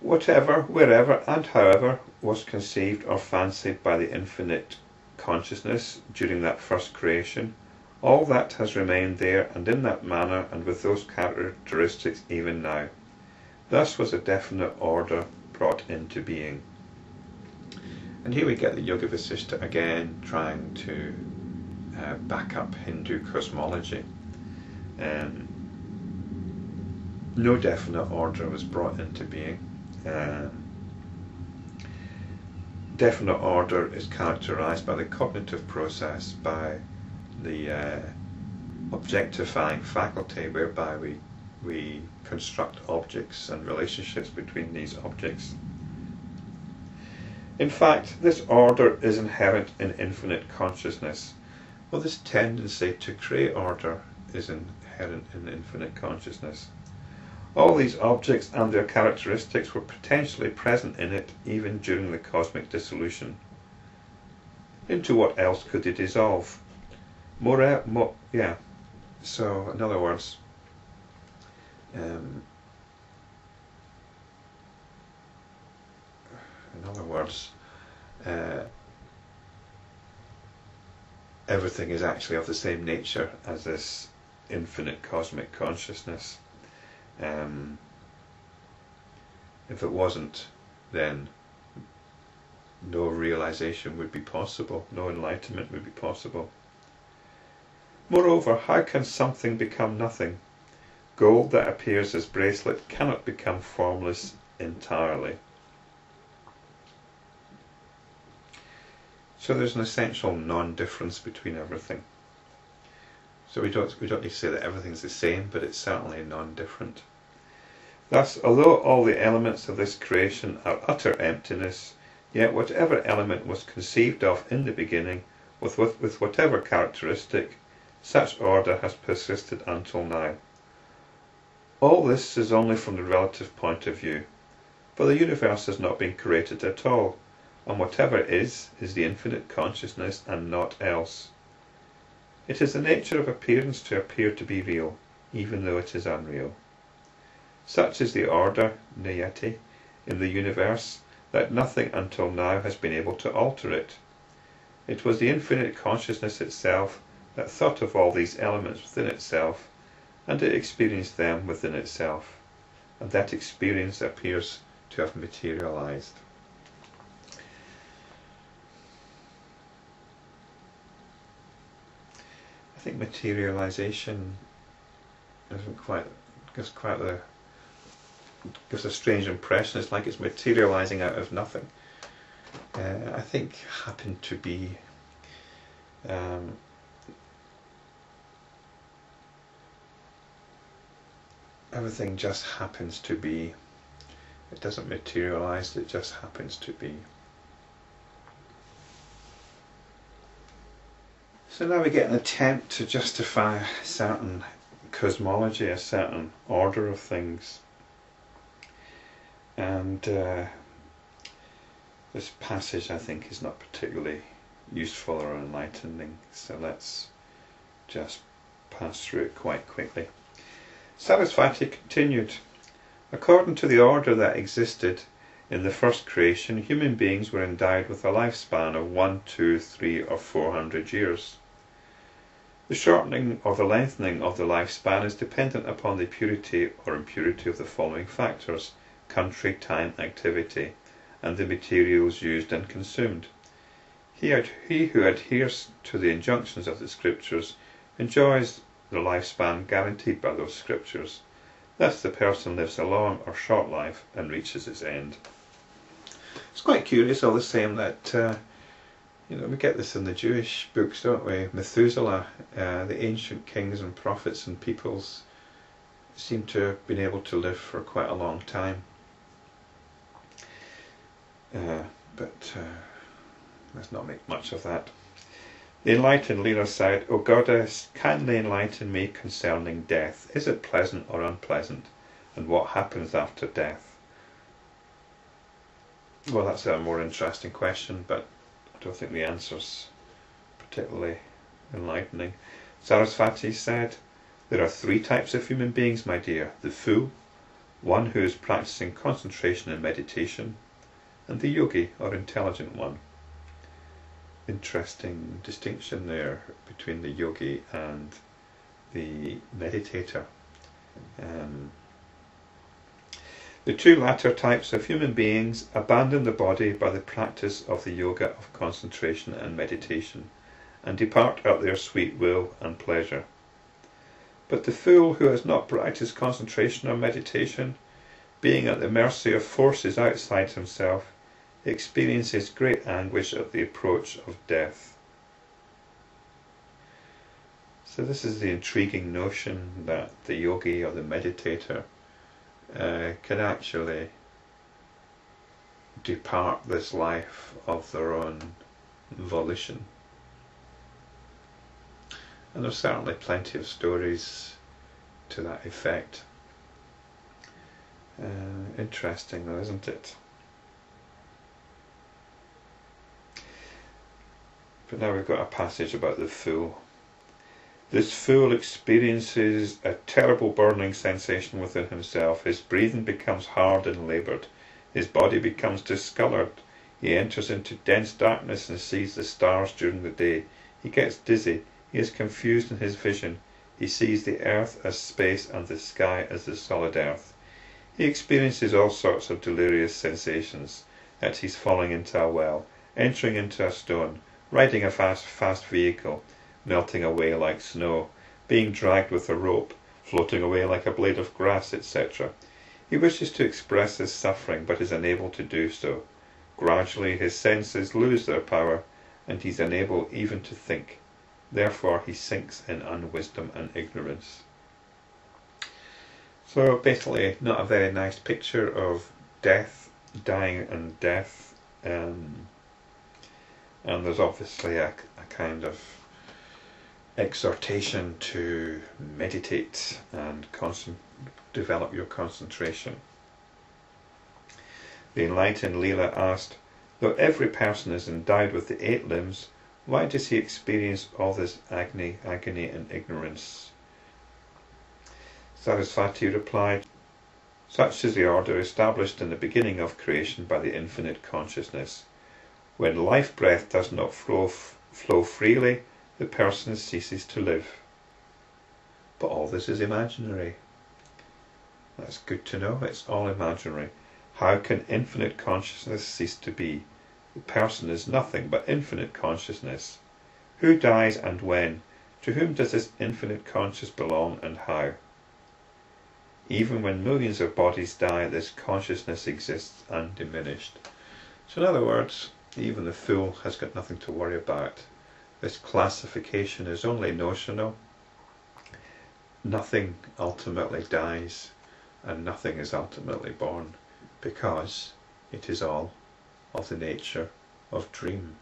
whatever, wherever and however was conceived or fancied by the infinite consciousness during that first creation, all that has remained there and in that manner and with those characteristics even now. Thus was a definite order brought into being. And here we get the Yoga Vasistha again trying to back up Hindu cosmology. No definite order was brought into being. Definite order is characterized by the cognitive process, by the objectifying faculty whereby we construct objects and relationships between these objects. In fact, this order is inherent in infinite consciousness. Well, this tendency to create order is inherent in infinite consciousness. All these objects and their characteristics were potentially present in it even during the cosmic dissolution. Into what else could they dissolve? So, in other words, everything is actually of the same nature as this infinite cosmic consciousness. If it wasn't, then no realization would be possible, no enlightenment would be possible. Moreover, how can something become nothing? Gold that appears as bracelet cannot become formless entirely. So there's an essential non-difference between everything. So we don't need to say that everything's the same, but it's certainly non-different. Thus, although all the elements of this creation are utter emptiness, yet whatever element was conceived of in the beginning, with whatever characteristic, such order has persisted until now. All this is only from the relative point of view, for the universe has not been created at all, and whatever is the infinite consciousness and not else. It is the nature of appearance to appear to be real, even though it is unreal. Such is the order, niyati, in the universe, that nothing until now has been able to alter it. It was the infinite consciousness itself that thought of all these elements within itself, and it experienced them within itself, and that experience appears to have materialized. I think materialization gives a strange impression. It's like it's materializing out of nothing. I think happened to be everything just happens to be. It doesn't materialize, it just happens to be. So now we get an attempt to justify a certain cosmology, a certain order of things. And this passage, I think, is not particularly useful or enlightening, so let's just pass through it quite quickly. Sarasvati continued, according to the order that existed in the first creation, human beings were endowed with a lifespan of 1, 2, 3 or 400 years. The shortening or the lengthening of the lifespan is dependent upon the purity or impurity of the following factors: country, time, activity, and the materials used and consumed. He who adheres to the injunctions of the scriptures enjoys the lifespan guaranteed by those scriptures. Thus the person lives a long or short life and reaches its end. It's quite curious all the same that we get this in the Jewish books, don't we? Methuselah, the ancient kings and prophets and peoples seem to have been able to live for quite a long time. But let's not make much of that. The enlightened leader said, O Goddess, kindly enlighten me concerning death. Is it pleasant or unpleasant? And what happens after death? Well, that's a more interesting question, but I don't think the answer's particularly enlightening. Sarasvati said, there are 3 types of human beings, my dear: the fool, one who is practicing concentration and meditation, and the yogi or intelligent one. Interesting distinction there between the yogi and the meditator. The two latter types of human beings abandon the body by the practice of the yoga of concentration and meditation, and depart at their sweet will and pleasure. But the fool who has not practiced concentration or meditation, being at the mercy of forces outside himself, experiences great anguish at the approach of death. So this is the intriguing notion that the yogi or the meditator can actually depart this life of their own volition. And there's certainly plenty of stories to that effect. Interesting though, isn't it? But now we've got a passage about the fool. This fool experiences a terrible burning sensation within himself. His breathing becomes hard and laboured. His body becomes discoloured. He enters into dense darkness and sees the stars during the day. He gets dizzy. He is confused in his vision. He sees the earth as space and the sky as the solid earth. He experiences all sorts of delirious sensations, that he's falling into a well, entering into a stone, riding a fast vehicle, melting away like snow, being dragged with a rope, floating away like a blade of grass, etc. He wishes to express his suffering, but is unable to do so. Gradually his senses lose their power, and he's unable even to think. Therefore he sinks in unwisdom and ignorance. So basically not a very nice picture of death, dying and death, and there's obviously a kind of exhortation to meditate and develop your concentration. The enlightened Leela asked, though every person is endowed with the 8 limbs, why does he experience all this agony and ignorance? Sarasvati replied, such is the order established in the beginning of creation by the infinite consciousness. When life breath does not flow freely, the person ceases to live. But all this is imaginary. That's good to know, it's all imaginary. How can infinite consciousness cease to be? The person is nothing but infinite consciousness. Who dies and when? To whom does this infinite conscious belong and how? Even when millions of bodies die, this consciousness exists undiminished. So in other words, even the fool has got nothing to worry about. This classification is only notional. Nothing ultimately dies and nothing is ultimately born, because it is all of the nature of dream.